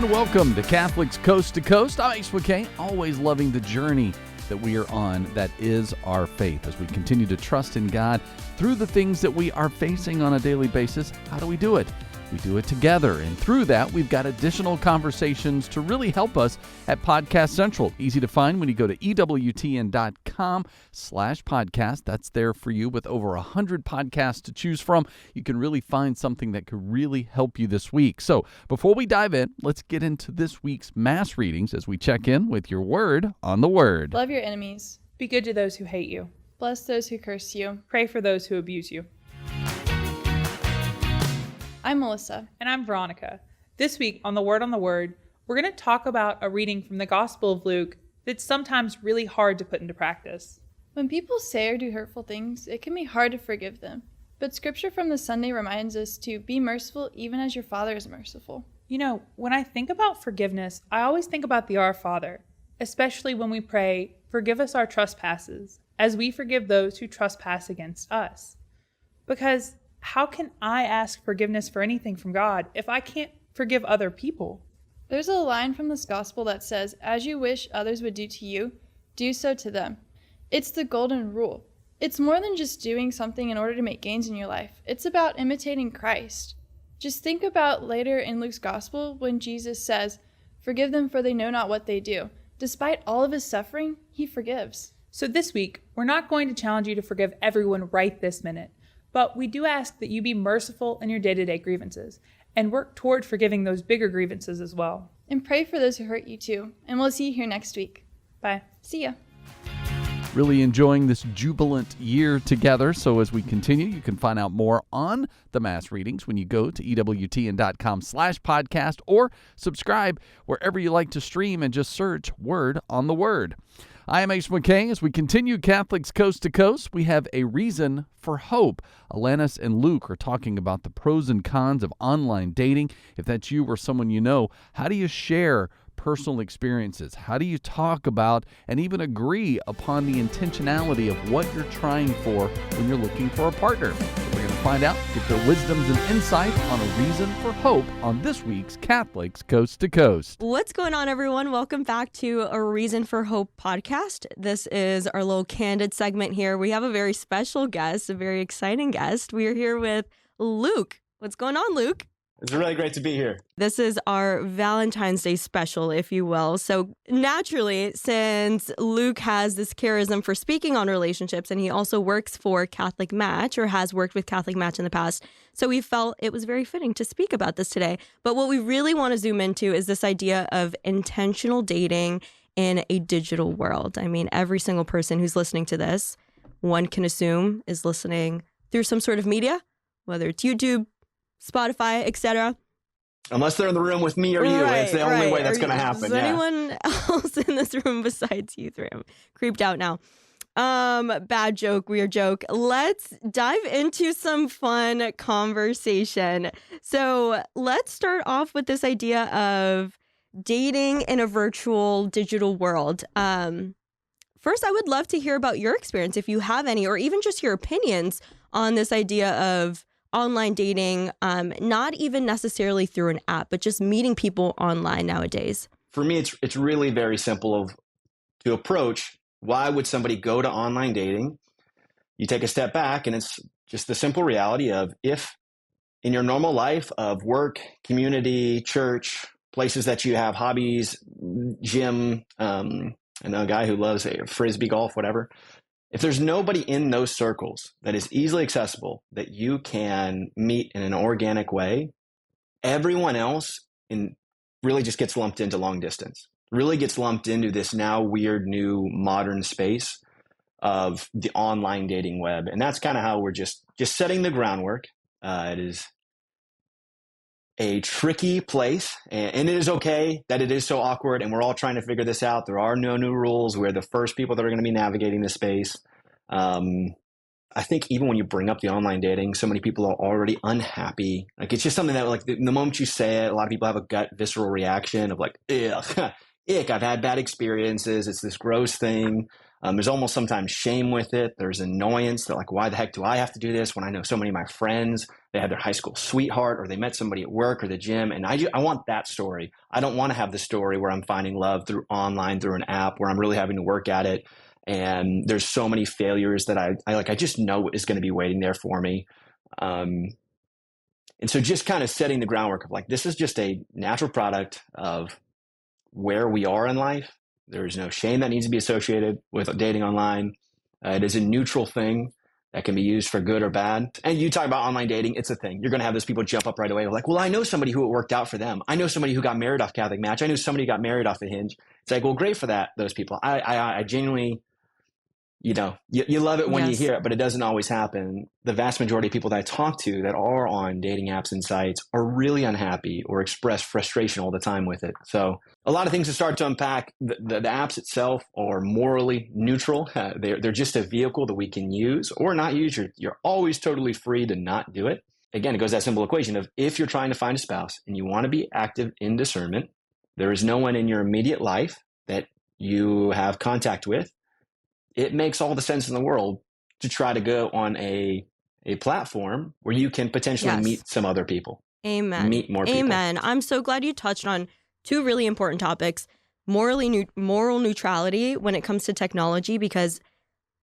and welcome to Catholics Coast to Coast. I'm Ace McKay, always loving the journey that we are on, that is our faith. As we continue to trust in God through the things that we are facing on a daily basis, how do we do it? We do it together, and through that, we've got additional conversations to really help us at Podcast Central. Easy to find when you go to EWTN.com/podcast. That's there for you with over 100 podcasts to choose from. You can really find something that could really help you this week. So before we dive in, let's get into this week's Mass readings as we check in with your word on the Word. Love your enemies. Be good to those who hate you. Bless those who curse you. Pray for those who abuse you. I'm Melissa. And I'm Veronica. This week on the Word, we're going to talk about a reading from the Gospel of Luke that's sometimes really hard to put into practice. When people say or do hurtful things, it can be hard to forgive them. But scripture from the Sunday reminds us to be merciful even as your Father is merciful. You know, when I think about forgiveness, I always think about the Our Father, especially when we pray, "Forgive us our trespasses, as we forgive those who trespass against us." Because how can I ask forgiveness for anything from God if I can't forgive other people? There's a line from this gospel that says, "As you wish others would do to you, do so to them." It's the golden rule. It's more than just doing something in order to make gains in your life. It's about imitating Christ. Just think about later in Luke's gospel when Jesus says, "Forgive them, for they know not what they do." Despite all of his suffering, he forgives. So this week, we're not going to challenge you to forgive everyone right this minute. But we do ask that you be merciful in your day-to-day grievances and work toward forgiving those bigger grievances as well. And pray for those who hurt you too. And we'll see you here next week. Bye. See ya. Really enjoying this jubilant year together. So as we continue, you can find out more on the Mass readings when you go to EWTN.com/podcast or subscribe wherever you like to stream and just search Word on the Word. I am Ace McKay. As we continue Catholics Coast to Coast, we have a reason for hope. Alanis and Luke are talking about the pros and cons of online dating. If that's you or someone you know, how do you share personal experiences? How do you talk about and even agree upon the intentionality of what you're trying for when you're looking for a partner? So we're going to find out, get their wisdoms and insight on a reason for hope on this week's Catholics Coast to Coast. What's going on, everyone? Welcome back to A Reason for Hope podcast. This is our little candid segment here. We have a very special guest, a very exciting guest. We are here with Luke. What's going on, Luke? It's really great to be here. This is our Valentine's Day special, if you will. So naturally, since Luke has this charism for speaking on relationships, and he also works for Catholic Match, or has worked with Catholic Match in the past, so we felt it was very fitting to speak about this today. But what we really want to zoom into is this idea of intentional dating in a digital world. I mean, every single person who's listening to this, one can assume, is listening through some sort of media, whether it's YouTube, Spotify, etc. Unless they're in the room with me or you. It's the only way that's going to happen. Is anyone else in this room besides you three? I'm creeped out now. Bad joke, weird joke. Let's dive into some fun conversation. So let's start off with this idea of dating in a virtual digital world. First, I would love to hear about your experience, if you have any, or even just your opinions on this idea of online dating, not even necessarily through an app, but just meeting people online nowadays. For me, it's really very simple to approach. Why would somebody go to online dating? You take a step back, and it's just the simple reality of, if in your normal life of work, community, church, places that you have hobbies, gym, and a guy who loves frisbee golf, whatever. If there's nobody in those circles that is easily accessible, that you can meet in an organic way, everyone else really just gets lumped into long distance, really gets lumped into this now weird new modern space of the online dating web. And that's kind of how we're just setting the groundwork. It is a tricky place, and it is okay that it is so awkward, and we're all trying to figure this out. There are no new rules. We're the first people that are going to be navigating this space. I think even when you bring up the online dating, so many people are already unhappy. Like, it's just something that, like, the moment you say it, a lot of people have a gut visceral reaction of like, ugh, ick, I've had bad experiences. It's this gross thing. There's almost sometimes shame with it. There's annoyance that like, why the heck do I have to do this when I know so many of my friends, they had their high school sweetheart or they met somebody at work or the gym. And I want that story. I don't want to have the story where I'm finding love through online, through an app where I'm really having to work at it. And there's so many failures that I just know is going to be waiting there for me. And so just kind of setting the groundwork of like, this is just a natural product of where we are in life. There is no shame that needs to be associated with dating online. It is a neutral thing that can be used for good or bad. And you talk about online dating, it's a thing. You're going to have those people jump up right away. Like, well, I know somebody who it worked out for them. I know somebody who got married off Catholic Match. I know somebody who got married off a Hinge. It's like, well, great for those people. I genuinely, you love it when you hear it, but it doesn't always happen. The vast majority of people that I talk to that are on dating apps and sites are really unhappy or express frustration all the time with it. So a lot of things to start to unpack. The apps itself are morally neutral. They're just a vehicle that we can use or not use. You're always totally free to not do it. Again, it goes that simple equation of if you're trying to find a spouse and you want to be active in discernment, there is no one in your immediate life that you have contact with. It makes all the sense in the world to try to go on a platform where you can potentially meet some other people. Amen. Meet more people. Amen. I'm so glad you touched on two really important topics. Moral neutrality when it comes to technology, because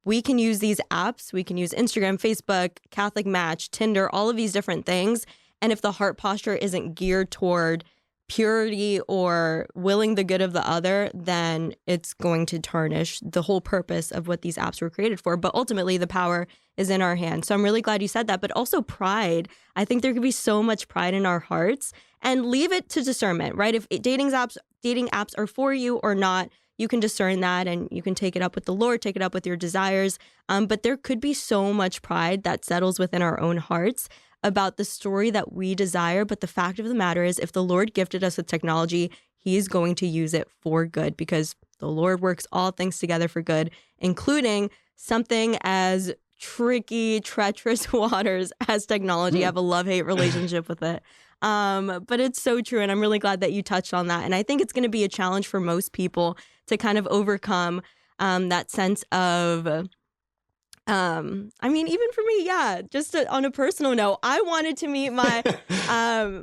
we can use these apps. We can use Instagram, Facebook, Catholic Match, Tinder, all of these different things. And if the heart posture isn't geared toward purity or willing the good of the other, then it's going to tarnish the whole purpose of what these apps were created for. But ultimately, the power is in our hands. So I'm really glad you said that. But also pride. I think there could be so much pride in our hearts, and leave it to discernment, right? If dating apps are for you or not, you can discern that and you can take it up with the Lord, take it up with your desires. But there could be so much pride that settles within our own hearts about the story that we desire. But the fact of the matter is, if the Lord gifted us with technology, he is going to use it for good, because the Lord works all things together for good, including something as tricky, treacherous waters as technology. I have a love-hate relationship with it. But it's so true. And I'm really glad that you touched on that. And I think it's going to be a challenge for most people to kind of overcome that sense of even for me, just on a personal note, I wanted to meet my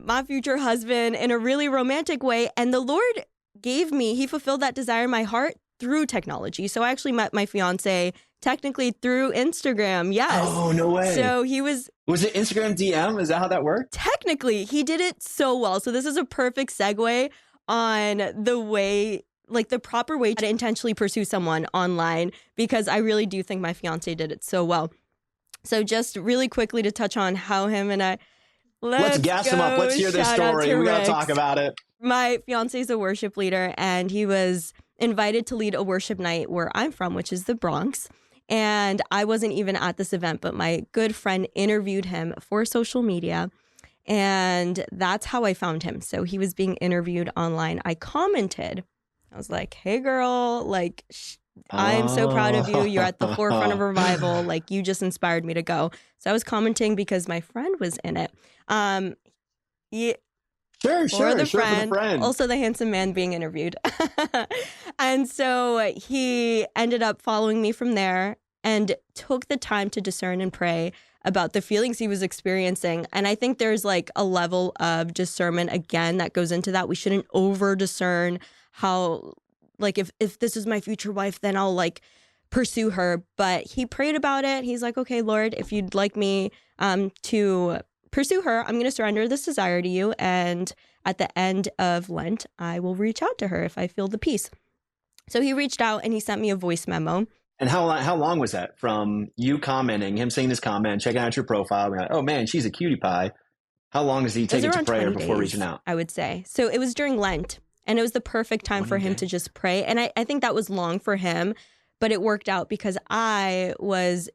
my future husband in a really romantic way. And the Lord he fulfilled that desire in my heart through technology. So I actually met my fiance technically through Instagram. Yes. Oh, no way. So he was it Instagram DM? Is that how that worked? Technically, he did it so well. So this is a perfect segue on the way, like the proper way to intentionally pursue someone online, because I really do think my fiance did it so well. So just really quickly to touch on how him and I, let's gas him up. Let's hear this story. We got to talk about it. My fiance is a worship leader, and he was invited to lead a worship night where I'm from, which is the Bronx. And I wasn't even at this event, but my good friend interviewed him for social media. And that's how I found him. So he was being interviewed online. I commented. I was like, hey, girl, like, I'm so proud of you. You're at the forefront of revival. Like, you just inspired me to go. So I was commenting because my friend was in it. For the friend. Also the handsome man being interviewed. And so he ended up following me from there and took the time to discern and pray about the feelings he was experiencing. And I think there's like a level of discernment, again, that goes into that. We shouldn't over discern how, like, if this is my future wife, then I'll like pursue her. But he prayed about it. He's like, okay, Lord, if you'd like me to pursue her, I'm going to surrender this desire to you. And at the end of Lent, I will reach out to her if I feel the peace. So he reached out and he sent me a voice memo. And how long was that from you commenting, him saying this comment, checking out your profile, being like, oh man, she's a cutie pie? How long does he take it to prayer before reaching out? I would say. So it was during Lent, and it was the perfect time for him to just pray. And I think that was long for him, but it worked out because I was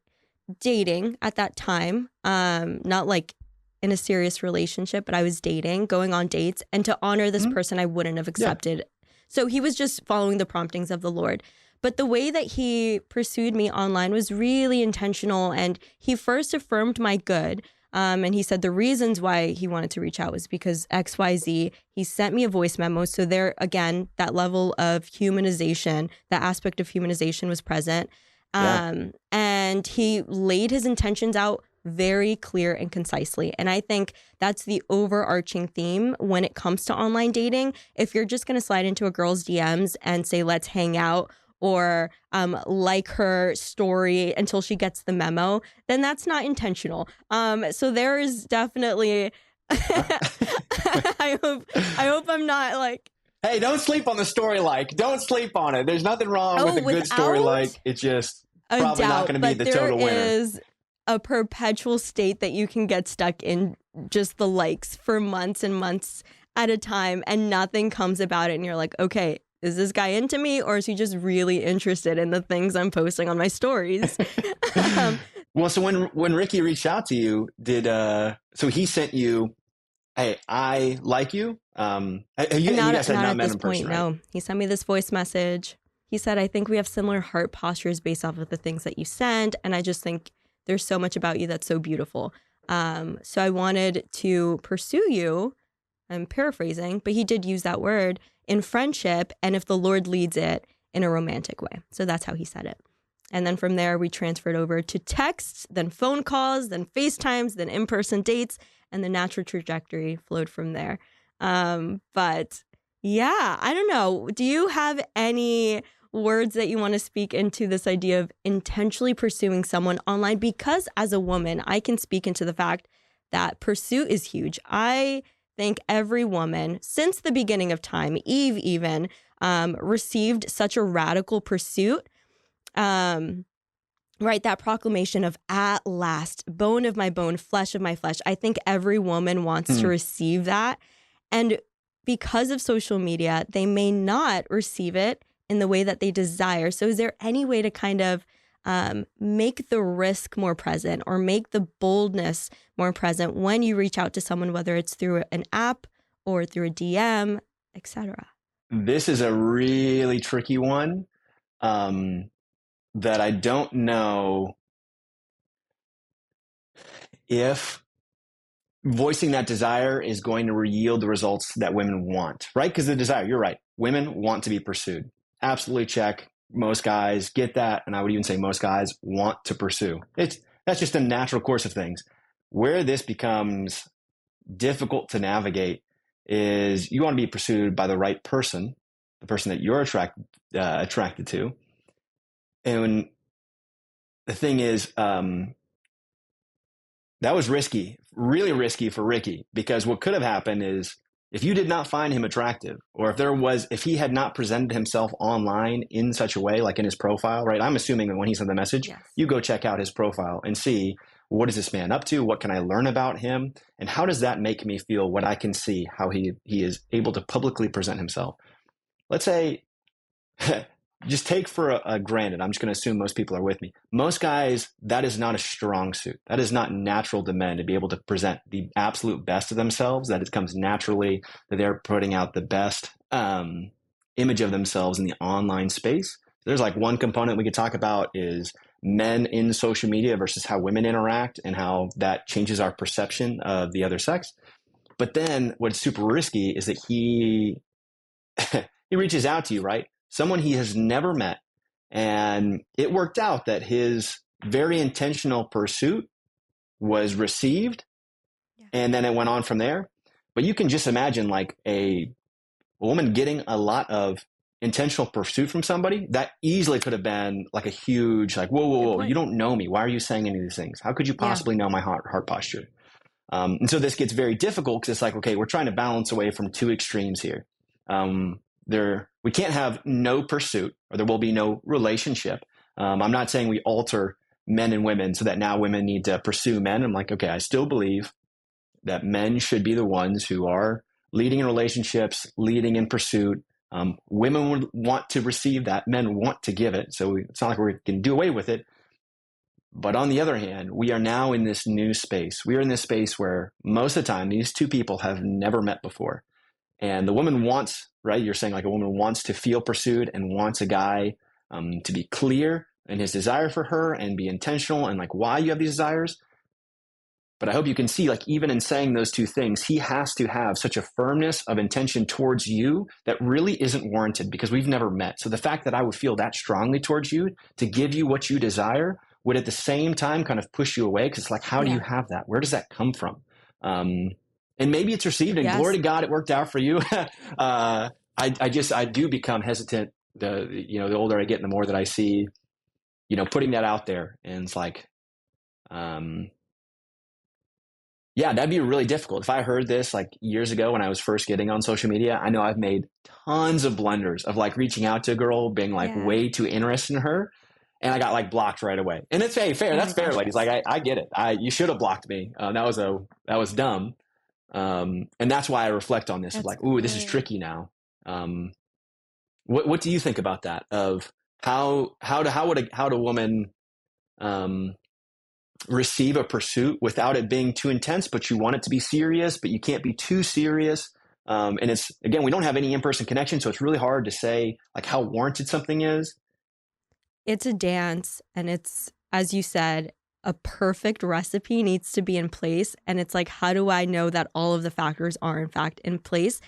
dating at that time, not like in a serious relationship, but I was dating, going on dates, and to honor this person I wouldn't have accepted. Yeah. So he was just following the promptings of the Lord. But the way that he pursued me online was really intentional, and he first affirmed my good. And he said the reasons why he wanted to reach out was because XYZ. He sent me a voice memo. So there, again, that level of humanization, that aspect of humanization was present. And he laid his intentions out very clear and concisely. And I think that's the overarching theme when it comes to online dating. If you're just going to slide into a girl's DMs and say, let's hang out, or like her story until she gets the memo, then that's not intentional. So there is definitely, I hope I'm not like, hey, don't sleep on the story like. Don't sleep on it. There's nothing wrong with a good story like. It's just probably not going to be the total winner. There is a perpetual state that you can get stuck in just the likes for months and months at a time and nothing comes about it. And you're like, okay, is this guy into me or is he just really interested in the things I'm posting on my stories? Well, so when Ricky reached out to you, so he sent you, hey, I like you? You guys had not met in person, right? No, he sent me this voice message. He said, I think we have similar heart postures based off of the things that you send. And I just think there's so much about you that's so beautiful. So I wanted to pursue you. I'm paraphrasing, but he did use that word in friendship. And if the Lord leads it in a romantic way. So that's how he said it. And then from there, we transferred over to texts, then phone calls, then FaceTimes, then in-person dates, and the natural trajectory flowed from there. But yeah, I don't know. Do you have any words that you want to speak into this idea of intentionally pursuing someone online? Because as a woman, I can speak into the fact that pursuit is huge. I think every woman since the beginning of time, Eve even, received such a radical pursuit. Right, that proclamation of at last, bone of my bone, flesh of my flesh. I think every woman wants to receive that. And because of social media, they may not receive it in the way that they desire. So is there any way to kind of make the risk more present or make the boldness more present when you reach out to someone, whether it's through an app or through a DM, etc.? This is a really tricky one that I don't know if voicing that desire is going to yield the results that women want, right? Because the desire, you're right. Women want to be pursued. Absolutely check. Most guys get that. And I would even say most guys want to pursue. That's just a natural course of things. Where this becomes difficult to navigate is you want to be pursued by the right person, the person that you're attracted to. And the thing is, that was risky, really risky for Ricky, because what could have happened is if you did not find him attractive, or if he had not presented himself online in such a way, like in his profile, right? I'm assuming that when he sent the message, yes, you go check out his profile and see, what is this man up to? What can I learn about him? And how does that make me feel what I can see, how he is able to publicly present himself? Let's say, just take for granted, I'm just going to assume most people are with me. Most guys, that is not a strong suit. That is not natural to men to be able to present the absolute best of themselves, that it comes naturally, that they're putting out the best image of themselves in the online space. There's like one component we could talk about is men in social media versus how women interact and how that changes our perception of the other sex. But then what's super risky is that he reaches out to you, right? Someone he has never met. And it worked out that his very intentional pursuit was received. Yeah. And then it went on from there. But you can just imagine like a woman getting a lot of intentional pursuit from somebody that easily could have been like a huge, like, whoa, you don't know me. Why are you saying any of these things? How could you possibly know my heart posture? And so this gets very difficult because it's like, okay, we're trying to balance away from two extremes here. We can't have no pursuit, or there will be no relationship. I'm not saying we alter men and women so that now women need to pursue men. I'm like, okay, I still believe that men should be the ones who are leading in relationships, leading in pursuit. Women would want to receive that. Men want to give it. So it's not like we can do away with it. But on the other hand, we are now in this new space. We are in this space where most of the time these two people have never met before. And the woman wants, right? You're saying like a woman wants to feel pursued and wants a guy to be clear in his desire for her and be intentional and like why you have these desires. But I hope you can see, like, even in saying those two things, he has to have such a firmness of intention towards you that really isn't warranted because we've never met. So the fact that I would feel that strongly towards you to give you what you desire would at the same time kind of push you away, because it's like, how do you have that? Where does that come from? And maybe it's received, and glory to God, it worked out for you. I do become hesitant. The older I get, and the more that I see, putting that out there, and it's like, yeah, that'd be really difficult. If I heard this like years ago when I was first getting on social media, I know I've made tons of blunders of like reaching out to a girl, being like way too interested in her, and I got like blocked right away. And it's fair. That's fair, ladies. Like I get it. You should have blocked me. That was dumb. And that's why I reflect on this. Of like, ooh, this is tricky now. What do you think about that? Of how would a woman receive a pursuit without it being too intense, but you want it to be serious, but you can't be too serious? And it's, again, we don't have any in-person connection, so it's really hard to say like how warranted something is. It's a dance, and it's, as you said, a perfect recipe needs to be in place. And it's like, how do I know that all of the factors are in fact in place?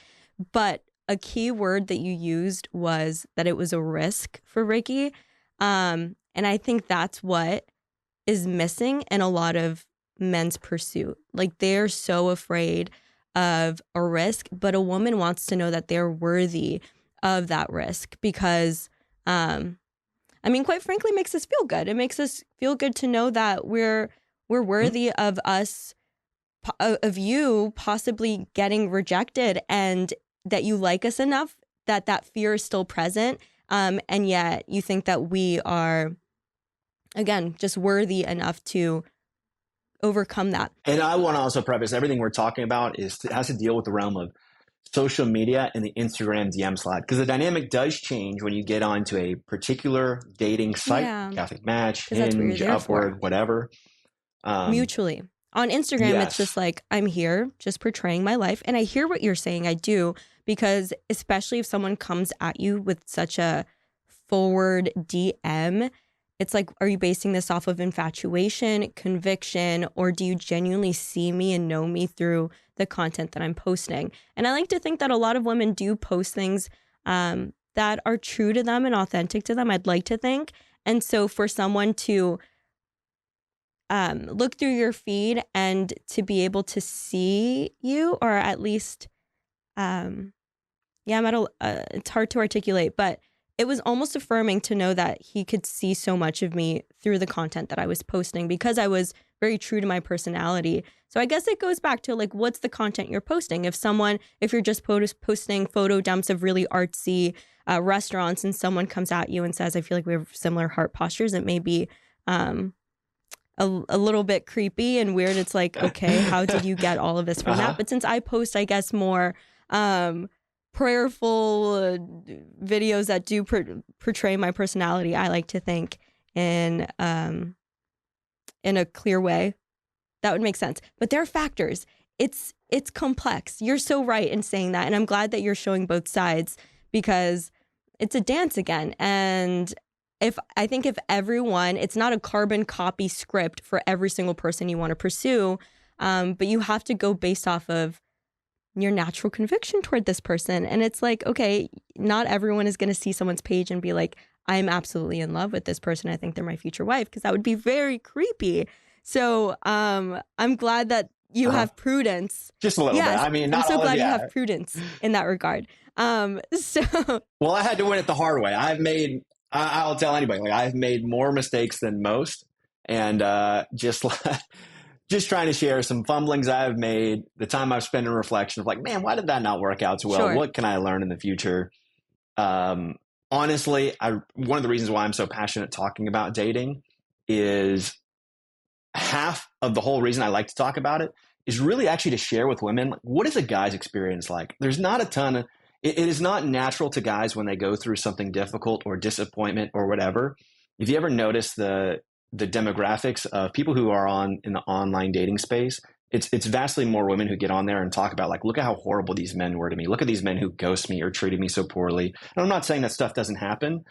But a key word that you used was that it was a risk for Ricky. And I think that's what is missing in a lot of men's pursuit. Like, they're so afraid of a risk, but a woman wants to know that they're worthy of that risk because, quite frankly, it makes us feel good. It makes us feel good to know that we're worthy of of you possibly getting rejected, and that you like us enough that fear is still present. And yet you think that we are, again, just worthy enough to overcome that. And I want to also preface everything we're talking about has to deal with the realm of social media and the Instagram DM slide, because the dynamic does change when you get onto a particular dating site, Catholic Match, Hinge, Upward, whatever. Mutually. On Instagram, It's just like, I'm here just portraying my life. And I hear what you're saying. I do, because especially if someone comes at you with such a forward DM, it's like, are you basing this off of infatuation, conviction, or do you genuinely see me and know me through the content that I'm posting? And I like to think that a lot of women do post things that are true to them and authentic to them, I'd like to think. And so for someone to look through your feed and to be able to see you, or at least, it's hard to articulate, but it was almost affirming to know that he could see so much of me through the content that I was posting, because I was very true to my personality. So I guess it goes back to like, what's the content you're posting? If you're just posting photo dumps of really artsy restaurants, and someone comes at you and says, I feel like we have similar heart postures, it may be a little bit creepy and weird. It's like, okay, how did you get all of this from that? But since I post, I guess, more prayerful videos that do portray my personality, I like to think in a clear way, that would make sense. But there are factors. It's complex. You're so right in saying that, and I'm glad that you're showing both sides, because it's a dance again. And I think if everyone, it's not a carbon copy script for every single person you want to pursue, but you have to go based off of your natural conviction toward this person. And it's like, okay, not everyone is going to see someone's page and be like, I'm absolutely in love with this person. I think they're my future wife, because that would be very creepy. So I'm glad that you have prudence. Just a little bit. I mean, not I'm so all glad of you have prudence in that regard. Well, I had to win it the hard way. I'll tell anybody, like, I've made more mistakes than most, and just trying to share some fumblings I've made, the time I've spent in reflection of like, man, why did that not work out so well? Sure. What can I learn in the future? Honestly, one of the reasons why I'm so passionate talking about dating is half of the whole reason I like to talk about it is really actually to share with women, like, what is a guy's experience like? There's not a ton of, it is not natural to guys when they go through something difficult or disappointment or whatever. If you ever notice the demographics of people who are in the online dating space, it's vastly more women who get on there and talk about, like, look at how horrible these men were to me. Look at these men who ghost me or treated me so poorly. And I'm not saying that stuff doesn't happen,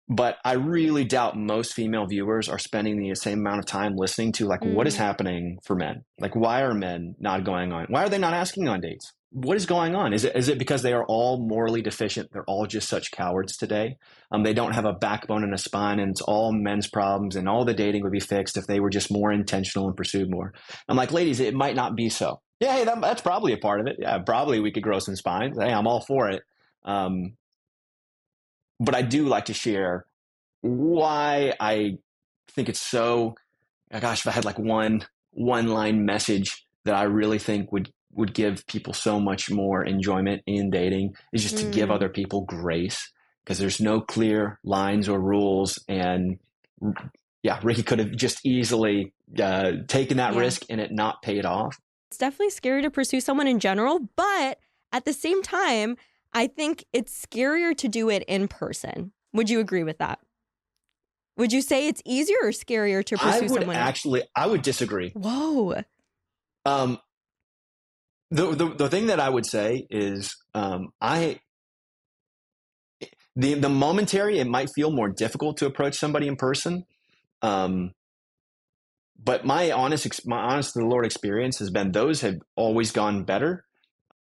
But I really doubt most female viewers are spending the same amount of time listening to like, what is happening for men? Like, why are men not going on? Why are they not asking on dates? What is going on? Is it because they are all morally deficient? They're all just such cowards today. They don't have a backbone and a spine, and it's all men's problems, and all the dating would be fixed if they were just more intentional and pursued more. I'm like, ladies, it might not be so. Yeah, hey, that's probably a part of it. Yeah, probably we could grow some spines. Hey, I'm all for it. But I do like to share why I think it's so, gosh, if I had like one line message that I really think would give people so much more enjoyment in dating is just to give other people grace, because there's no clear lines or rules. And yeah, Ricky could have just easily taken that risk and it not paid off. It's definitely scary to pursue someone in general, but at the same time, I think it's scarier to do it in person. Would you agree with that? Would you say it's easier or scarier to pursue someone? I would disagree. Whoa. The thing that I would say is the momentary, it might feel more difficult to approach somebody in person. But my honest to the Lord experience has been those have always gone better.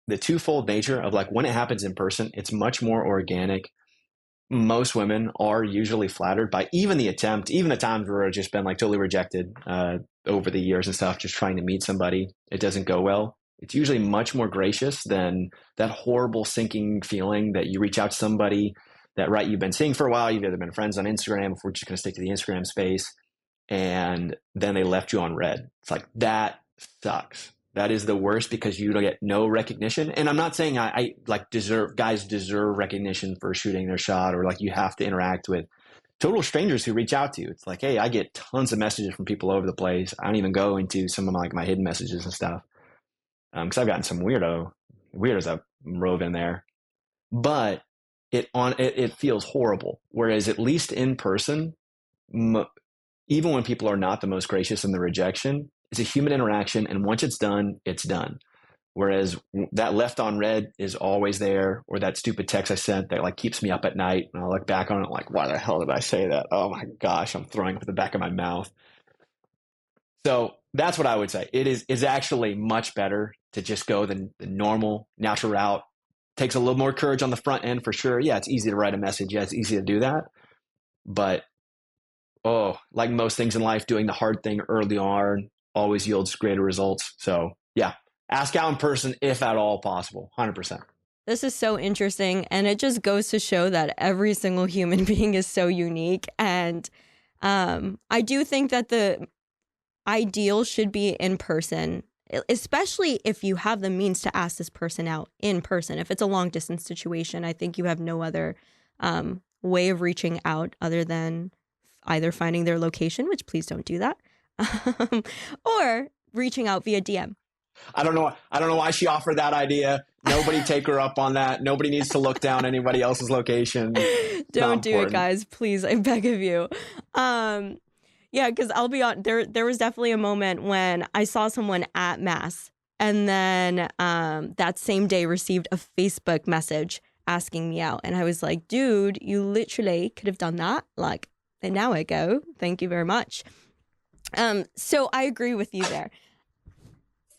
The twofold nature of like when it happens in person, it's much more organic. Most women are usually flattered by even the attempt, even the times where it's just been like totally rejected over the years and stuff, just trying to meet somebody. It doesn't go well. It's usually much more gracious than that horrible sinking feeling that you reach out to somebody that, right, you've been seeing for a while. You've either been friends on Instagram, if we're just going to stick to the Instagram space, and then they left you on red. It's like, that sucks. That is the worst, because you don't get no recognition. And I'm not saying I like guys deserve recognition for shooting their shot, or like you have to interact with total strangers who reach out to you. It's like, hey, I get tons of messages from people over the place. I don't even go into some of my hidden messages and stuff. Because I've gotten some weirdos that rove in there. But it feels horrible. Whereas at least in person, even when people are not the most gracious in the rejection, it's a human interaction, and once it's done, it's done. Whereas that left on red is always there, or that stupid text I sent that like keeps me up at night, and I look back on it like, why the hell did I say that? Oh my gosh, I'm throwing up at the back of my mouth. So that's what I would say. It is actually much better to just go the normal, natural route. Takes a little more courage on the front end for sure. Yeah, it's easy to write a message. Yeah, it's easy to do that. But like most things in life, doing the hard thing early on always yields greater results. So yeah, ask out in person if at all possible, 100%. This is so interesting, and it just goes to show that every single human being is so unique. And I do think that the ideal should be in person, especially if you have the means to ask this person out in person. If it's a long distance situation, I think you have no other way of reaching out other than either finding their location, which please don't do that, or reaching out via DM. I don't know why she offered that idea. Nobody take her up on that. Nobody needs to look down anybody else's location. Don't do it, guys. Please, I beg of you. Yeah, because I'll be on. There was definitely a moment when I saw someone at Mass, and then that same day received a Facebook message asking me out, and I was like, dude, you literally could have done that like an hour ago. Thank you very much. So I agree with you there.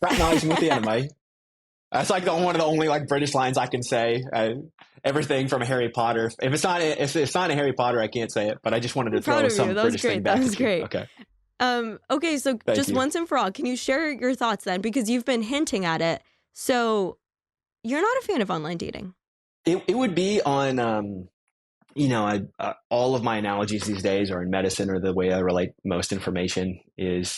Fraternizing with the enemy. That's like one of the only like British lines I can say. Everything from Harry Potter. If it's not a Harry Potter, I can't say it. But I just wanted to throw some British thing back. That was great. Okay. Okay. So just once and for all, can you share your thoughts then? Because you've been hinting at it. So you're not a fan of online dating. It would be on. All of my analogies these days are in medicine, or the way I relate most information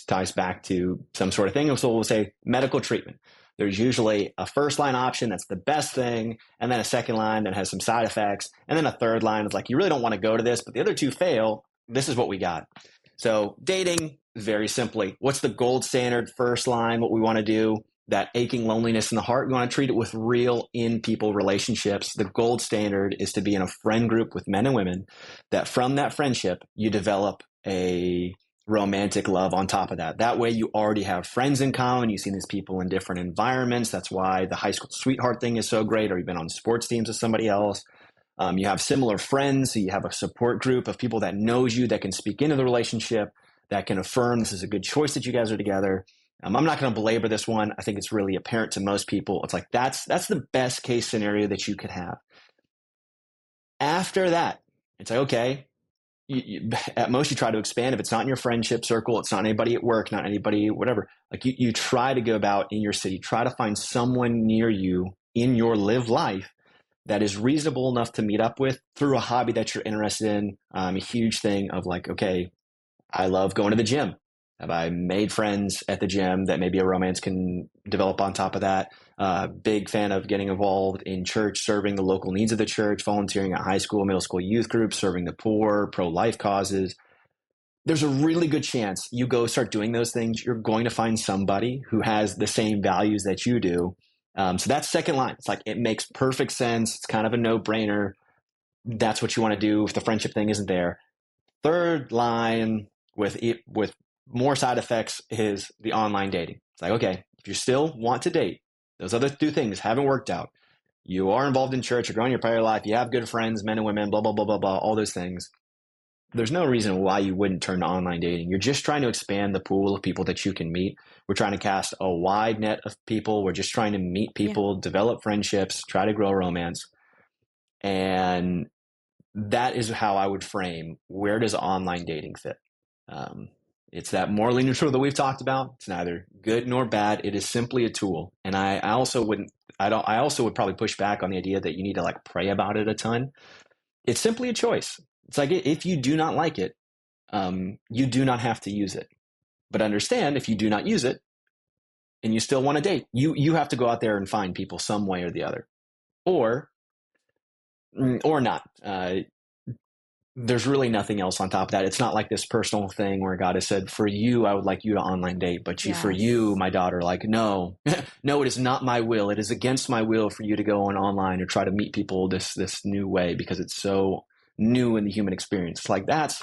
ties back to some sort of thing. So we'll say medical treatment. There's usually a first line option that's the best thing, and then a second line that has some side effects, and then a third line is like, you really don't want to go to this, but the other two fail. This is what we got. So dating, very simply, what's the gold standard first line? What we want to do, that aching loneliness in the heart, we want to treat it with real in-people relationships. The gold standard is to be in a friend group with men and women, that from that friendship, you develop a romantic love on top of that. That way you already have friends in common. You've seen these people in different environments. That's why the high school sweetheart thing is so great, or you've been on sports teams with somebody else. You have similar friends. So you have a support group of people that knows you, that can speak into the relationship, that can affirm this is a good choice that you guys are together. I'm not going to belabor this one. I think it's really apparent to most people. It's like that's the best case scenario that you could have. After that, it's like, okay, at most you try to expand. If it's not in your friendship circle, it's not anybody at work, not anybody, whatever. Like you try to go about in your city, try to find someone near you in your live life that is reasonable enough to meet up with through a hobby that you're interested in. A huge thing of like, okay, I love going to the gym. Have I made friends at the gym that maybe a romance can develop on top of that? Big fan of getting involved in church, serving the local needs of the church, volunteering at high school, middle school youth groups, serving the poor, pro-life causes. There's a really good chance you go start doing those things, you're going to find somebody who has the same values that you do. So that's second line. It's like, it makes perfect sense. It's kind of a no-brainer. That's what you want to do if the friendship thing isn't there. Third line with more side effects is the online dating. It's like, okay, if you still want to date, those other two things haven't worked out. You are involved in church, you're growing your prayer life, you have good friends, men and women, blah, blah, blah, blah, blah, all those things. There's no reason why you wouldn't turn to online dating. You're just trying to expand the pool of people that you can meet. We're trying to cast a wide net of people. We're just trying to meet people, develop friendships, try to grow romance. And that is how I would frame, where does online dating fit? It's that morally neutral that we've talked about. It's neither good nor bad. It is simply a tool. And I also would probably push back on the idea that you need to like pray about it a ton. It's simply a choice. It's like, if you do not like it, you do not have to use it. But understand, if you do not use it and you still want to date, you have to go out there and find people some way or the other, or not. There's really nothing else on top of that. It's not like this personal thing where God has said, for you, I would like you to online date, but for you, my daughter, like, no, no, it is not my will. It is against my will for you to go on online or try to meet people this new way, because it's so new in the human experience. It's like, that's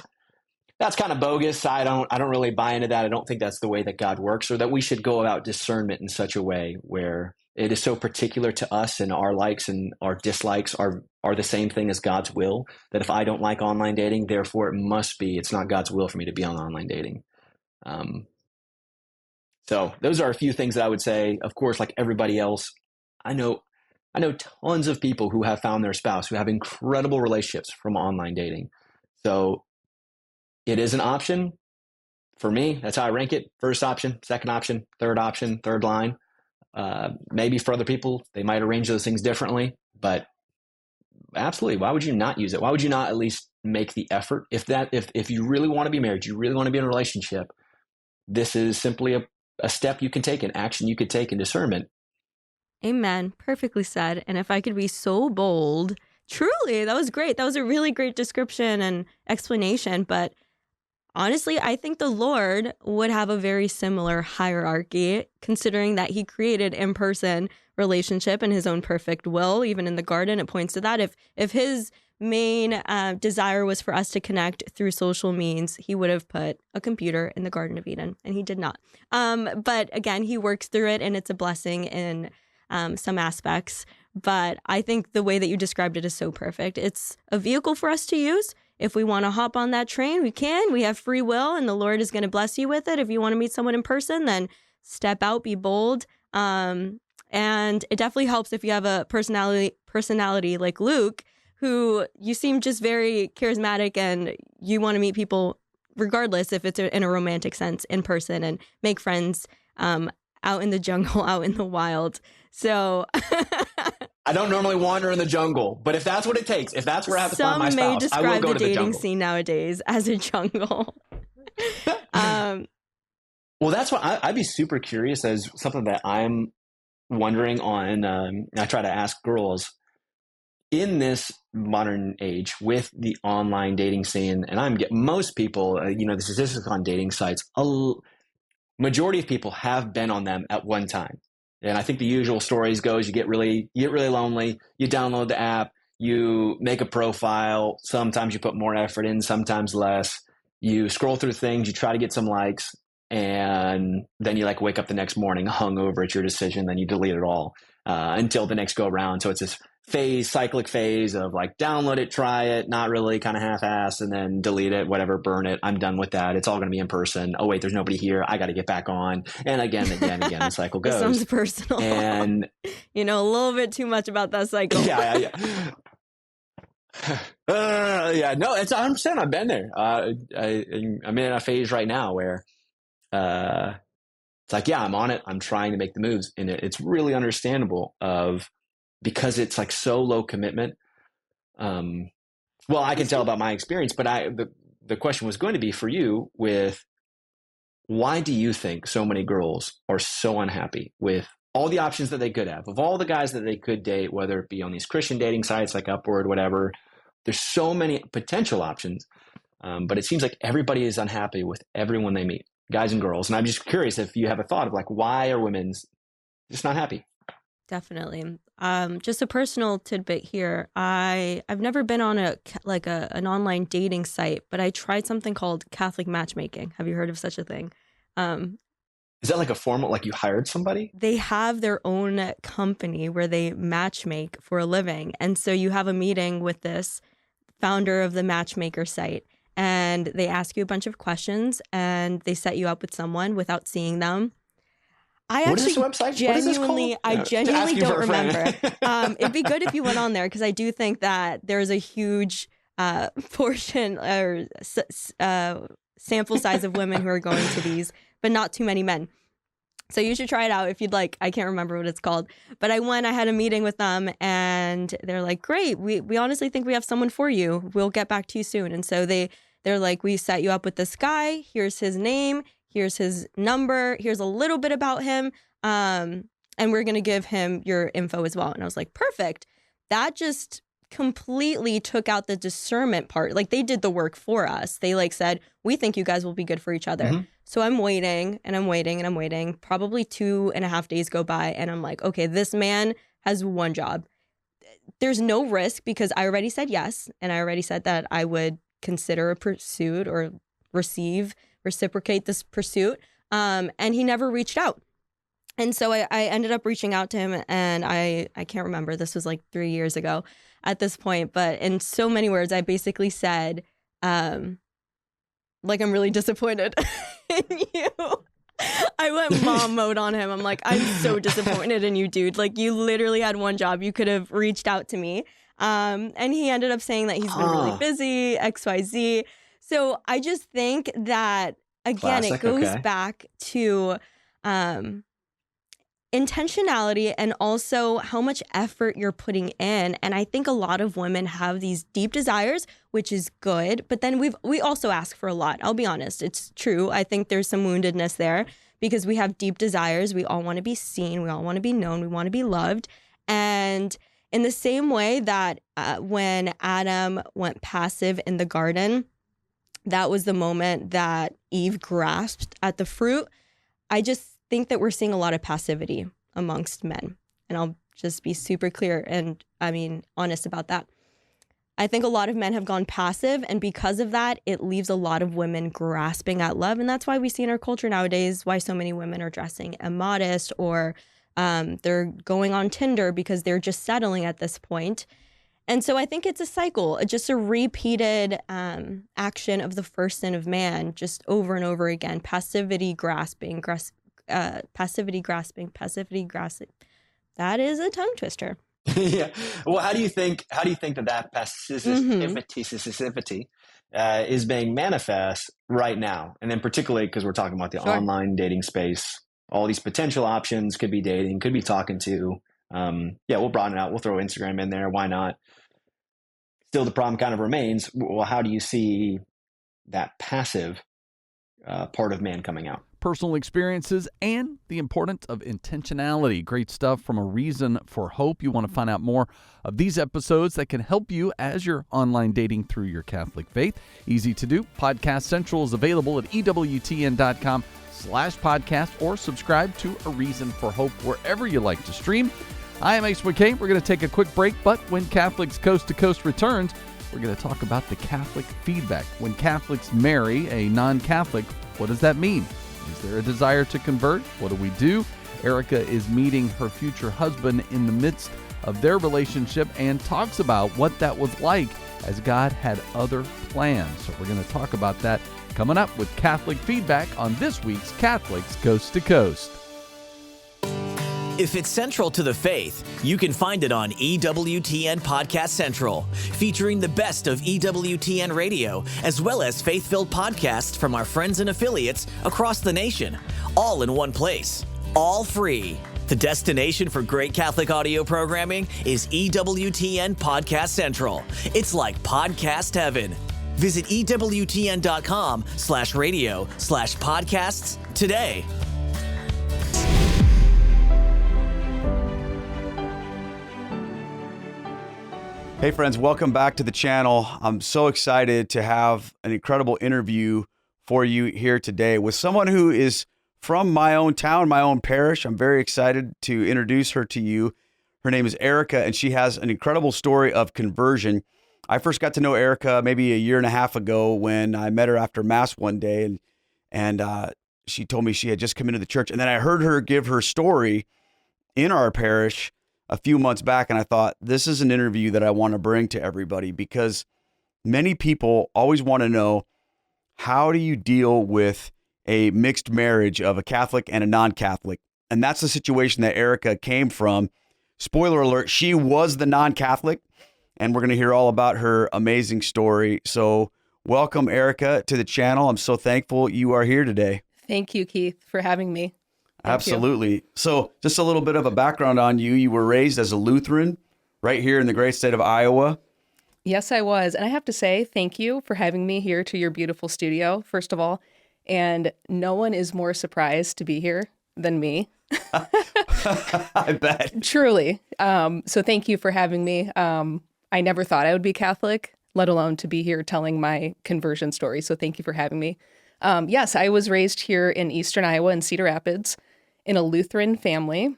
kind of bogus. I don't really buy into that. I don't think that's the way that God works, or that we should go about discernment in such a way where it is so particular to us, and our likes and our dislikes are the same thing as God's will, that if I don't like online dating, therefore it's not God's will for me to be on online dating. So those are a few things that I would say. Of course, like everybody else, I know tons of people who have found their spouse, who have incredible relationships from online dating. So it is an option. For me, that's how I rank it. First option, second option, third line. Maybe for other people, they might arrange those things differently, but absolutely, why would you not use it? Why would you not at least make the effort? If you really want to be married, you really want to be in a relationship, this is simply a step you can take, an action you could take in discernment. Amen. Perfectly said. And if I could be so bold, truly, that was great. That was a really great description and explanation. But honestly, I think the Lord would have a very similar hierarchy, considering that he created in-person relationship in his own perfect will. Even in the garden, it points to that. If his main desire was for us to connect through social means, he would have put a computer in the Garden of Eden, and he did not. But again, he works through it, and it's a blessing in some aspects. But I think the way that you described it is so perfect. It's a vehicle for us to use. If we want to hop on that train, we can. We have free will, and the Lord is going to bless you with it. If you want to meet someone in person, then step out, be bold. And it definitely helps if you have a personality like Luke, who you seem just very charismatic, and you want to meet people regardless if it's in a romantic sense in person, and make friends out in the jungle, out in the wild. So I don't normally wander in the jungle, but if that's what it takes, if that's where I have to find my spouse, I will go to the jungle. Some may describe the dating scene nowadays as a jungle. Well, that's what I'd be super curious, as something that I'm wondering on. I try to ask girls in this modern age with the online dating scene, and most people, the statistics on dating sites, majority of people have been on them at one time. And I think the usual stories goes, you get really lonely, you download the app, you make a profile, sometimes you put more effort in, sometimes less. You scroll through things, you try to get some likes, and then you wake up the next morning hungover at your decision, then you delete it all until the next go around. So it's this cyclic phase of like download it, try it, not really, kind of half-assed, and then delete it, whatever, burn it. I'm done with that. It's all going to be in person. Oh wait, there's nobody here. I got to get back on. And again, the cycle goes. It sounds personal. And a little bit too much about that cycle. Yeah. No, it's 100%. I've been there. I'm in a phase right now where it's like, yeah, I'm on it. I'm trying to make the moves, and it's really understandable because it's like so low commitment. Well, I can tell about my experience, but the question was going to be for you with, why do you think so many girls are so unhappy with all the options that they could have, of all the guys that they could date, whether it be on these Christian dating sites like Upward, whatever? There's so many potential options, but it seems like everybody is unhappy with everyone they meet, guys and girls. And I'm just curious if you have a thought of like, why are women just not happy? Definitely. Just a personal tidbit here. I've never been on an online dating site, but I tried something called Catholic matchmaking. Have you heard of such a thing? Is that like a formal, like you hired somebody? They have their own company where they matchmake for a living. And so you have a meeting with this founder of the matchmaker site, and they ask you a bunch of questions, and they set you up with someone without seeing them. What is this website? Genuinely don't remember. It'd be good if you went on there, because I do think that there's a huge portion or sample size of women who are going to these, but not too many men. So you should try it out if you'd like. I can't remember what it's called, but I had a meeting with them, and they're like, great, we honestly think we have someone for you. We'll get back to you soon. And so they're like, we set you up with this guy. Here's his name. Here's his number. Here's a little bit about him. And we're going to give him your info as well. And I was like, perfect. That just completely took out the discernment part. Like, they did the work for us. They said, we think you guys will be good for each other. Mm-hmm. So I'm waiting and I'm waiting and I'm waiting. Probably 2.5 days go by, and I'm like, okay, this man has one job. There's no risk, because I already said yes. And I already said that I would consider a pursuit or reciprocate this pursuit. And he never reached out. And so I ended up reaching out to him, and I can't remember. This was like 3 years ago at this point. But in so many words, I basically said, I'm really disappointed in you. I went mom mode on him. I'm like, I'm so disappointed in you, dude. Like, you literally had one job. You could have reached out to me. And he ended up saying that he's been really busy, XYZ. So I just think that, again, it goes back to intentionality and also how much effort you're putting in. And I think a lot of women have these deep desires, which is good. But then we also ask for a lot. I'll be honest. It's true. I think there's some woundedness there, because we have deep desires. We all want to be seen. We all want to be known. We want to be loved. And in the same way that when Adam went passive in the garden, that was the moment that Eve grasped at the fruit. I just think that we're seeing a lot of passivity amongst men. And I'll just be super clear and honest about that. I think a lot of men have gone passive, and because of that, it leaves a lot of women grasping at love. And that's why we see in our culture nowadays why so many women are dressing immodest, or they're going on Tinder because they're just settling at this point. And so I think it's a cycle, just a repeated action of the first sin of man, just over and over again. Passivity grasping. That is a tongue twister. Yeah. Well, how do you think that passivity is being manifest right now? And then particularly because we're talking about the online dating space, all these potential options, could be dating, could be talking to. We'll broaden it out. We'll throw Instagram in there. Why not? Still, the problem kind of remains. Well, how do you see that passive part of man coming out? Personal experiences and the importance of intentionality. Great stuff from A Reason for Hope. You want to find out more of these episodes that can help you as you're online dating through your Catholic faith. Easy to do. Podcast Central is available at EWTN.com/podcast, or subscribe to A Reason for Hope wherever you like to stream. I am Ace McKay. We're going to take a quick break, but when Catholics Coast to Coast returns, we're going to talk about the Catholic feedback. When Catholics marry a non-Catholic, what does that mean? Is there a desire to convert? What do we do? Erica is meeting her future husband in the midst of their relationship and talks about what that was like as God had other plans. So we're going to talk about that coming up with Catholic feedback on this week's Catholics Coast to Coast. If it's central to the faith, you can find it on EWTN Podcast Central, featuring the best of EWTN radio, as well as faith-filled podcasts from our friends and affiliates across the nation, all in one place, all free. The destination for great Catholic audio programming is EWTN Podcast Central. It's like podcast heaven. Visit EWTN.com/radio/podcasts today. Hey friends, welcome back to the channel. I'm so excited to have an incredible interview for you here today with someone who is from my own town, my own parish. I'm very excited to introduce her to you. Her name is Erica, and she has an incredible story of conversion. I first got to know Erica maybe a year and a half ago when I met her after Mass one day, and she told me she had just come into the church. And then I heard her give her story in our parish a few months back, and I thought, this is an interview that I want to bring to everybody, because many people always want to know, how do you deal with a mixed marriage of a Catholic and a non-Catholic? And that's the situation that Erica came from. Spoiler alert, she was the non-Catholic, and we're going to hear all about her amazing story. So welcome, Erica, to the channel. I'm so thankful you are here today. Thank you, Keith, for having me. Absolutely. So just a little bit of a background on you. You were raised as a Lutheran right here in the great state of Iowa. Yes, I was. And I have to say, thank you for having me here to your beautiful studio, first of all. And no one is more surprised to be here than me. I bet. Truly. So thank you for having me. I never thought I would be Catholic, let alone to be here telling my conversion story. So thank you for having me. Yes, I was raised here in Eastern Iowa in Cedar Rapids in a Lutheran family,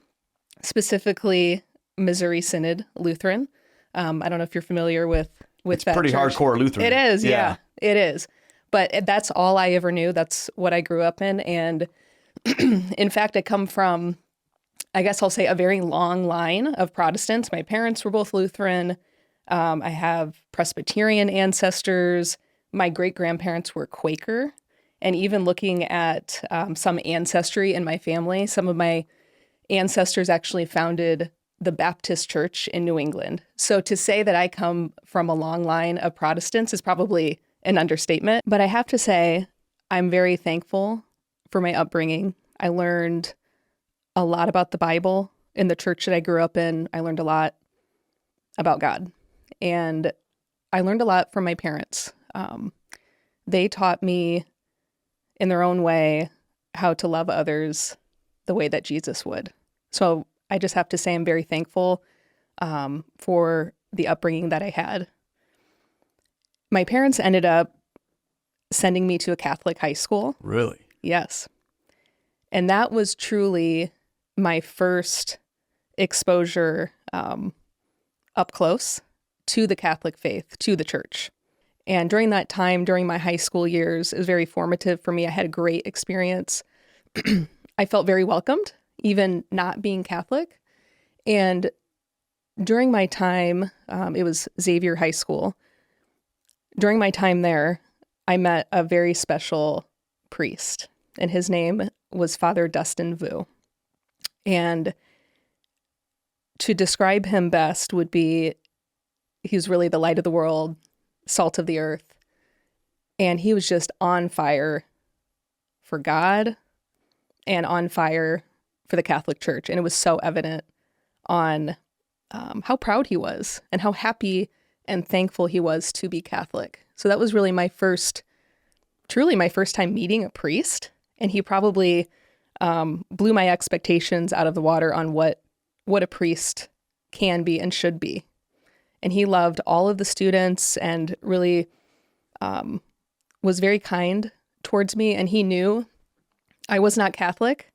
specifically Missouri Synod Lutheran. I don't know if you're familiar with it's that pretty church. Hardcore Lutheran. It is, yeah, it is. But that's all I ever knew. That's what I grew up in. And in fact, I come from, I guess I'll say, a very long line of Protestants. My parents were both Lutheran. I have Presbyterian ancestors. My great-grandparents were Quaker. And even looking at some ancestry in my family, some of my ancestors actually founded the Baptist Church in New England. So to say that I come from a long line of Protestants is probably an understatement. But I have to say, I'm very thankful for my upbringing. I learned a lot about the Bible in the church that I grew up in. I learned a lot about God. And I learned a lot from my parents. They taught me in their own way how to love others the way that Jesus would. So I just have to say I'm very thankful for the upbringing that I had. My parents ended up sending me to a Catholic high school. Really? Yes. And that was truly my first exposure up close to the Catholic faith, to the church. And during that time, during my high school years, it was very formative for me. I had a great experience. I felt very welcomed, even not being Catholic. And during my time, it was Xavier High School. During my time there, I met a very special priest, and his name was Father Dustin Vu. And to describe him best would be, he was really the light of the world, salt of the earth. And he was just on fire for God and on fire for the Catholic Church. And it was so evident on how proud he was and how happy and thankful he was to be Catholic. So that was really truly my first time meeting a priest. And he probably blew my expectations out of the water on what a priest can be and should be. And he loved all of the students and really was very kind towards me. And he knew I was not Catholic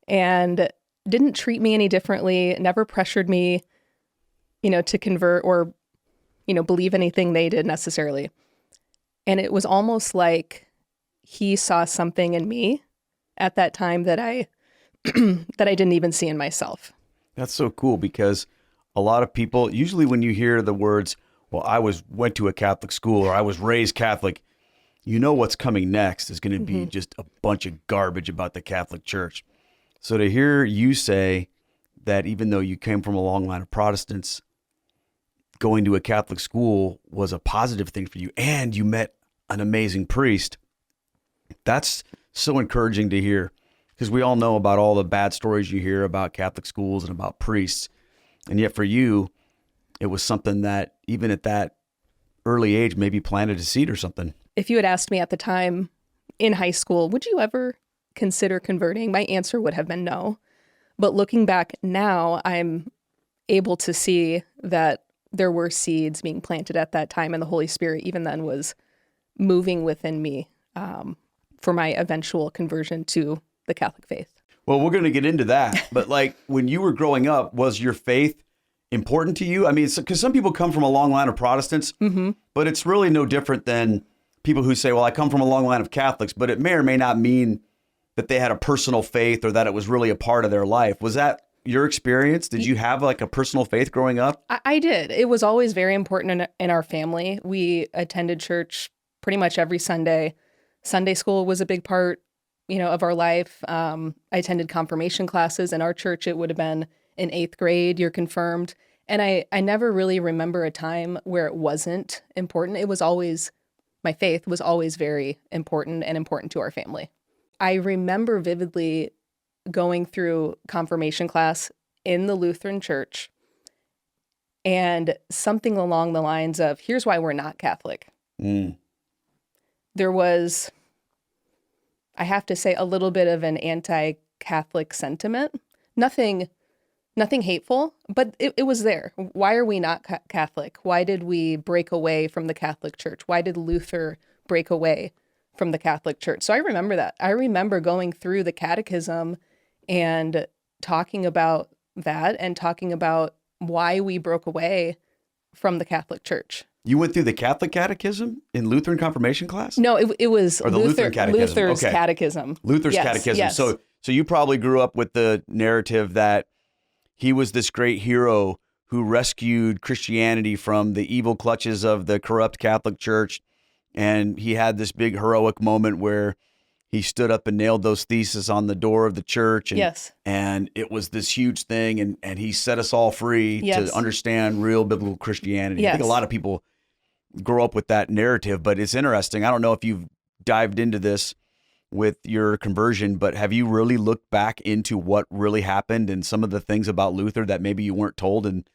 and didn't treat me any differently, never pressured me, to convert or, believe anything they did necessarily. And it was almost like he saw something in me at that time that I that I didn't even see in myself. That's so cool, because a lot of people, usually when you hear the words, well, went to a Catholic school or I was raised Catholic, you know what's coming next is going to be just a bunch of garbage about the Catholic Church. So to hear you say that even though you came from a long line of Protestants, going to a Catholic school was a positive thing for you and you met an amazing priest, that's so encouraging to hear, because we all know about all the bad stories you hear about Catholic schools and about priests. And yet for you, it was something that even at that early age maybe planted a seed or something. If you had asked me at the time in high school, would you ever consider converting? My answer would have been no. But looking back now, I'm able to see that there were seeds being planted at that time, and the Holy Spirit even then was moving within me for my eventual conversion to the Catholic faith. Well, we're going to get into that. But like when you were growing up, was your faith important to you? I mean, because some people come from a long line of Protestants, but it's really no different than people who say, well, I come from a long line of Catholics, but it may or may not mean that they had a personal faith or that it was really a part of their life. Was that your experience? Did you have like a personal faith growing up? I did. It was always very important in our family. We attended church pretty much every Sunday. Sunday school was a big part, of our life. I attended confirmation classes. In our church, it would have been in 8th grade, you're confirmed. And I never really remember a time where it wasn't important. It was always, my faith was always very important and important to our family. I remember vividly going through confirmation class in the Lutheran church and something along the lines of, here's why we're not Catholic. There was, I have to say, a little bit of an anti-Catholic sentiment. Nothing hateful, but it was there. Why are we not Catholic? Why did we break away from the Catholic Church? Why did Luther break away from the Catholic Church? So I remember that. I remember going through the catechism and talking about that and talking about why we broke away from the Catholic Church. You went through the Catholic catechism in Lutheran confirmation class? No, it was or the Lutheran catechism. Luther's okay. catechism. Luther's Yes, catechism. yes. So you probably grew up with the narrative that he was this great hero who rescued Christianity from the evil clutches of the corrupt Catholic Church. And he had this big heroic moment where he stood up and nailed those theses on the door of the church. And, Yes. And it was this huge thing. And he set us all free Yes. to understand real biblical Christianity. I think Yes. a lot of people grow up with that narrative, but it's interesting. I don't know if you've dived into this with your conversion, but have you really looked back into what really happened and some of the things about Luther that maybe you weren't told in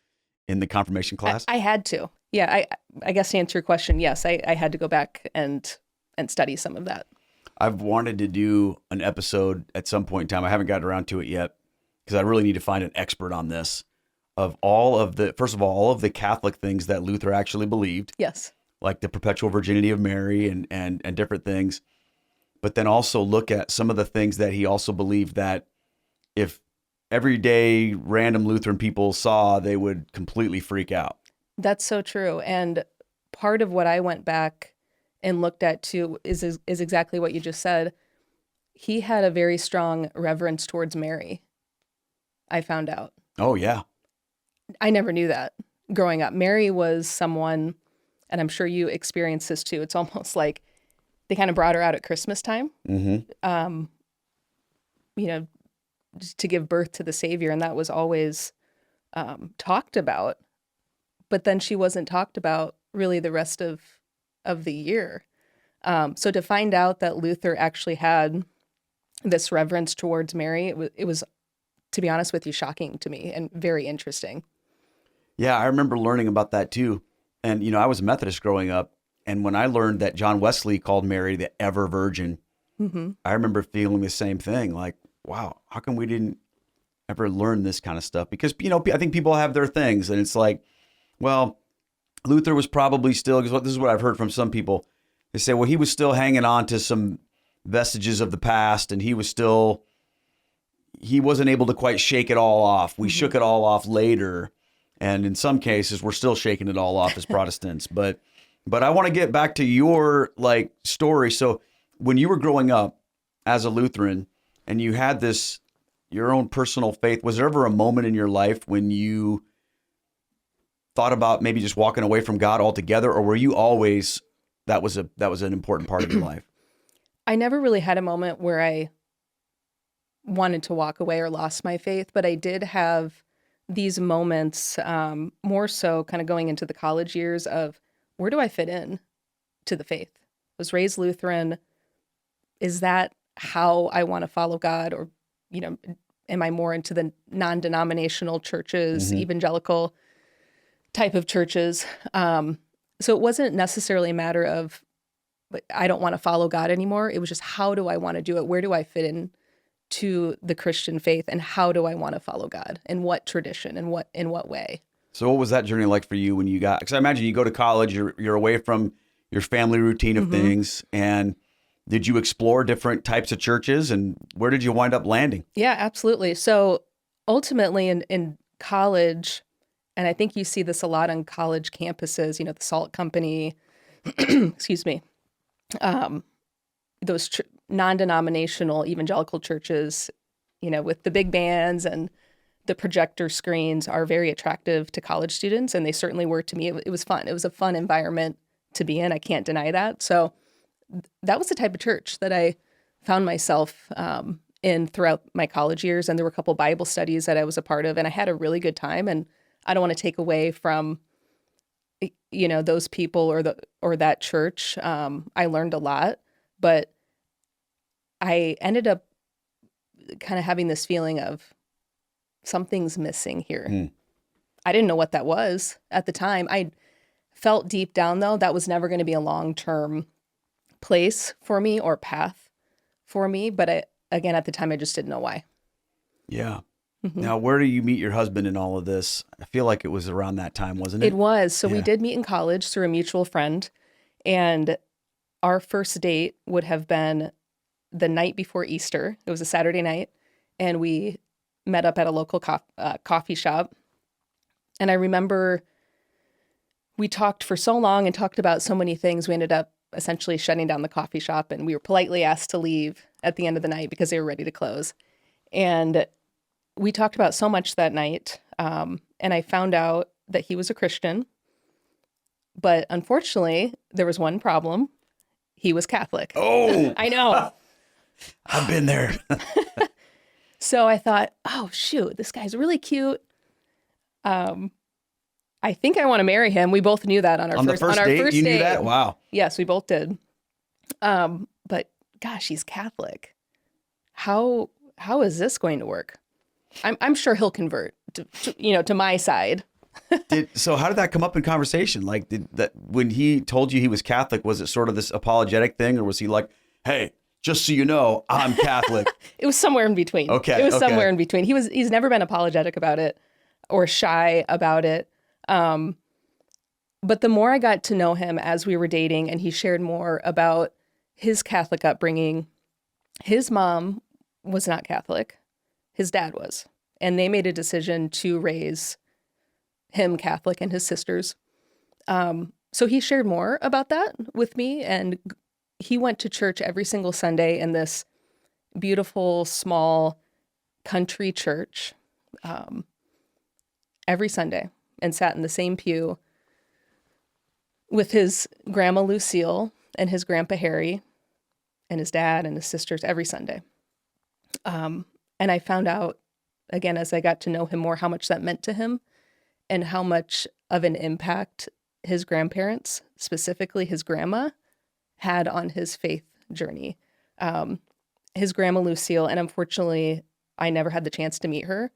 the confirmation class? I had to. Yeah, I guess to answer your question, yes, I had to go back and study some of that. I've wanted to do an episode at some point in time. I haven't gotten around to it yet because I really need to find an expert on this, of all of the Catholic things that Luther actually believed. Yes. Like the perpetual virginity of Mary and different things. But then also look at some of the things that he also believed that if everyday random Lutheran people saw, they would completely freak out. That's so true. And part of what I went back and looked at too is exactly what you just said. He had a very strong reverence towards Mary, I found out. Oh, yeah. I never knew that growing up. Mary was someone, and I'm sure you experienced this too. It's almost like they kind of brought her out at Christmas time, just to give birth to the Savior. And that was always talked about. But then she wasn't talked about really the rest of the year. So to find out that Luther actually had this reverence towards Mary, it was, to be honest with you, shocking to me and very interesting. Yeah, I remember learning about that too. And, I was a Methodist growing up. And when I learned that John Wesley called Mary the ever virgin, I remember feeling the same thing. Like, wow, how come we didn't ever learn this kind of stuff? Because, I think people have their things. And it's like, well, Luther was probably still, because this is what I've heard from some people. They say, well, he was still hanging on to some vestiges of the past, and he wasn't able to quite shake it all off. We shook it all off later. And in some cases, we're still shaking it all off as Protestants. But I want to get back to your story. So when you were growing up as a Lutheran and you had your own personal faith, was there ever a moment in your life when you thought about maybe just walking away from God altogether, or were you always that was an important part of your life? I never really had a moment where I wanted to walk away or lost my faith, but I did have these moments, more so kind of going into the college years of where do I fit in to the faith? I was raised Lutheran. Is that how I want to follow God? Or, am I more into the non-denominational churches, evangelical type of churches? So it wasn't necessarily a matter of, I don't want to follow God anymore. It was just, how do I want to do it? Where do I fit in to the Christian faith? And how do I want to follow God? In what tradition? And in what way? So what was that journey like for you when you got, because I imagine you go to college, you're away from your family routine of things. And did you explore different types of churches, and where did you wind up landing? Yeah, absolutely. So ultimately in college, and I think you see this a lot on college campuses, the Salt Company, excuse me, those non-denominational evangelical churches, with the big bands and the projector screens are very attractive to college students. And they certainly were to me. It was fun. It was a fun environment to be in. I can't deny that. So that was the type of church that I found myself in throughout my college years. And there were a couple Bible studies that I was a part of, and I had a really good time. And I don't want to take away from, those people or that church. I learned a lot, but I ended up kind of having this feeling of something's missing here. I didn't know what that was at the time. I felt deep down, though, that was never going to be a long-term place for me or path for me. But again, at the time, I just didn't know why. Yeah. Now, where do you meet your husband in all of this? I feel like it was around that time, wasn't it? It was. So we did meet in college through a mutual friend. And our first date would have been the night before Easter. It was a Saturday night. And we met up at a local coffee shop. And I remember we talked for so long and talked about so many things. We ended up essentially shutting down the coffee shop. And we were politely asked to leave at the end of the night because they were ready to close. And we talked about so much that night, and I found out that he was a Christian, but unfortunately, there was one problem. He was Catholic. Oh! I know. I've been there. So I thought, oh, shoot, this guy's really cute. I think I want to marry him. We both knew that on our first date. You knew that? Wow. Yes, we both did. But gosh, he's Catholic. How is this going to work? I'm sure he'll convert to my side. So how did that come up in conversation? Like, when he told you he was Catholic, was it sort of this apologetic thing, or was he like, hey, just so you know, I'm Catholic? It was somewhere in between. Okay. It was somewhere in between. He's never been apologetic about it or shy about it. But the more I got to know him as we were dating, and he shared more about his Catholic upbringing, his mom was not Catholic. His dad was. And they made a decision to raise him Catholic and his sisters. So he shared more about that with me. And he went to church every single Sunday in this beautiful, small country church every Sunday, and sat in the same pew with his grandma Lucille and his grandpa Harry and his dad and his sisters every Sunday. And I found out, again, as I got to know him more, how much that meant to him and how much of an impact his grandparents, specifically his grandma, had on his faith journey. His grandma Lucille, and unfortunately, I never had the chance to meet her,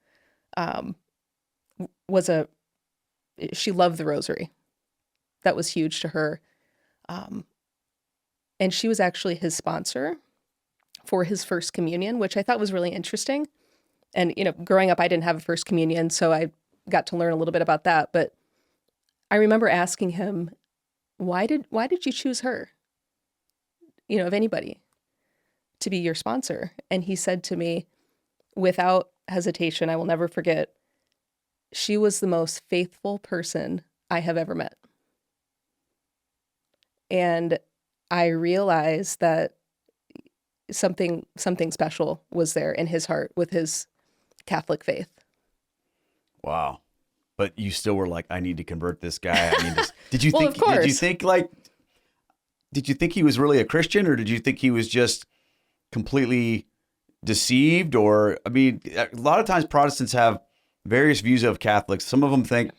she loved the rosary. That was huge to her. And she was actually his sponsor for his first communion, which I thought was really interesting. And, growing up, I didn't have a first communion, so I got to learn a little bit about that. But I remember asking him, why did you choose her, of anybody, to be your sponsor? And he said to me, without hesitation, I will never forget, she was the most faithful person I have ever met. And I realized that something special was there in his heart with his Catholic faith. Wow. but you still were like, I need to convert this guy. I need this. Did you Well, think? of course. Did you think he was really a Christian, or did you think he was just completely deceived? Or, I mean, a lot of times Protestants have various views of Catholics. Some of them think,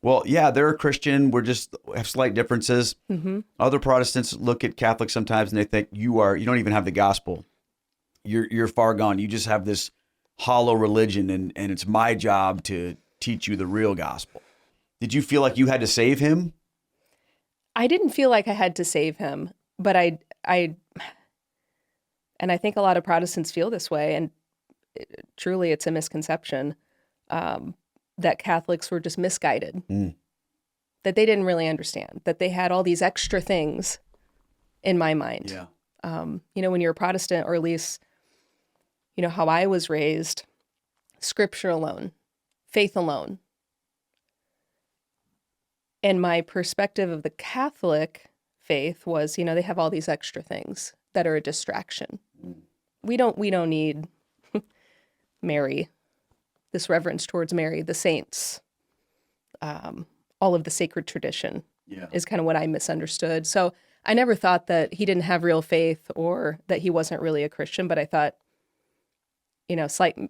well, yeah, they're a Christian. We're just have slight differences. Mm-hmm. Other Protestants look at Catholics sometimes and they think you don't even have the gospel. You're far gone. You just have this hollow religion, and it's my job to teach you the real gospel. Did you feel like you had to save him? I didn't feel like I had to save him, but I think a lot of Protestants feel this way, and truly it's a misconception that Catholics were just misguided, that they didn't really understand, that they had all these extra things in my mind. Yeah. When you're a Protestant, or at least, how I was raised, scripture alone, faith alone. And my perspective of the Catholic faith was, they have all these extra things that are a distraction. We don't need Mary, this reverence towards Mary, the saints, all of the sacred tradition is kind of what I misunderstood. So I never thought that he didn't have real faith or that he wasn't really a Christian, but I thought,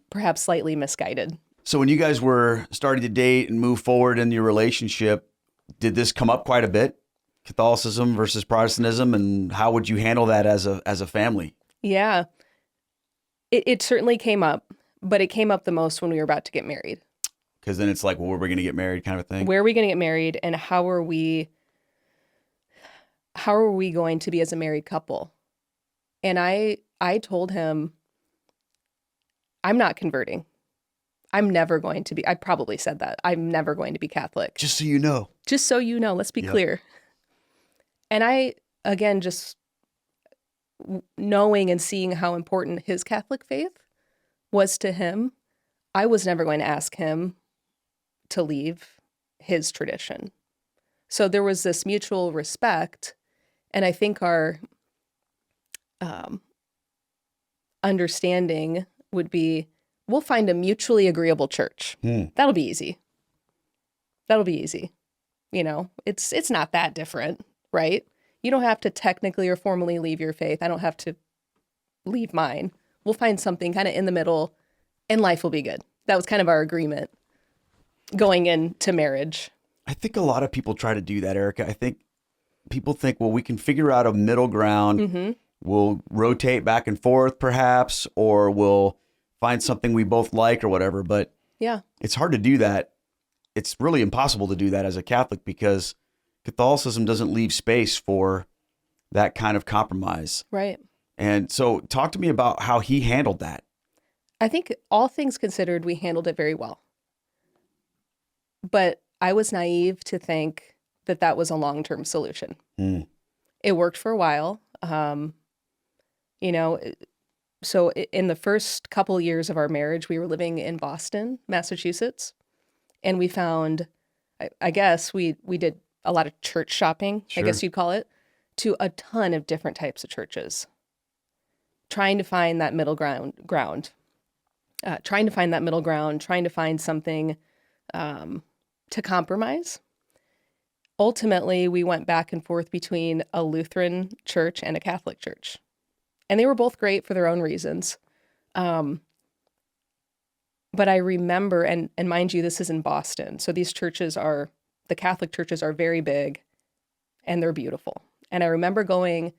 perhaps slightly misguided. So when you guys were starting to date and move forward in your relationship, did this come up quite a bit? Catholicism versus Protestantism, and how would you handle that as a family? Yeah, it certainly came up, but it came up the most when we were about to get married. Because then it's like, well, where are we going to get married, kind of thing? Where are we going to get married, and how are we going to be as a married couple? And I told him, I'm not converting. I'm never going to be. I probably said that. I'm never going to be Catholic. Just so you know. Just so you know. Let's be clear. And I, again, just knowing and seeing how important his Catholic faith was to him, I was never going to ask him to leave his tradition. So there was this mutual respect, and I think our understanding would be, we'll find a mutually agreeable church. That'll be easy. It's not that different, right? You don't have to technically or formally leave your faith. I don't have to leave mine. We'll find something kind of in the middle, and life will be good. That was kind of our agreement going into marriage. I think a lot of people try to do that, Erica. I think people think, well, we can figure out a middle ground. Mm-hmm. We'll rotate back and forth perhaps, or we'll find something we both like or whatever. But yeah, it's hard to do that. It's really impossible to do that as a Catholic, because Catholicism doesn't leave space for that kind of compromise. Right. And so talk to me about how he handled that. I think all things considered, we handled it very well. But I was naive to think that that was a long-term solution. It worked for a while. So in the first couple years of our marriage, we were living in Boston, Massachusetts, and we found, I guess we did a lot of church shopping, Sure. I guess you'd call it, to a ton of different types of churches, trying to find that middle ground, trying to find something to compromise. Ultimately, we went back and forth between a Lutheran church and a Catholic church. And they were both great for their own reasons. But I remember, and mind you, this is in Boston. So these the Catholic churches are very big and they're beautiful. And I remember going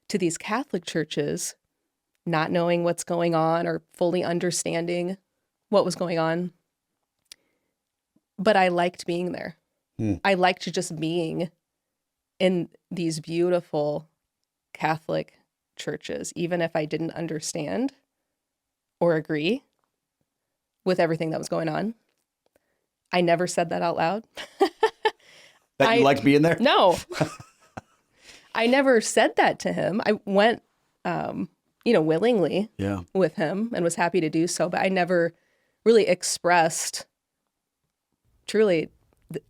to these Catholic churches, not knowing what's going on or fully understanding what was going on. But I liked being there. I liked just being in these beautiful Catholic churches, even if I didn't understand or agree with everything that was going on. I never said that out loud. That you liked being there? No. I never said that to him. I went, willingly with him and was happy to do so, but I never really expressed, truly,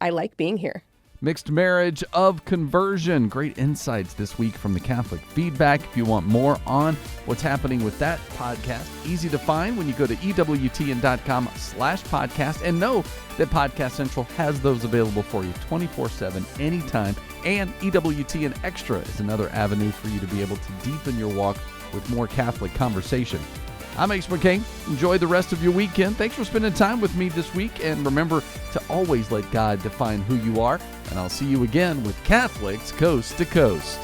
I like being here. Mixed Marriage of Conversion. Great insights this week from the Catholic Feedback. If you want more on what's happening with that podcast, easy to find when you go to EWTN.com/podcast. And know that Podcast Central has those available for you 24/7, anytime. And EWTN Extra is another avenue for you to be able to deepen your walk with more Catholic conversation. I'm Ace McKay. Enjoy the rest of your weekend. Thanks for spending time with me this week. And remember to always let God define who you are. And I'll see you again with Catholics Coast to Coast.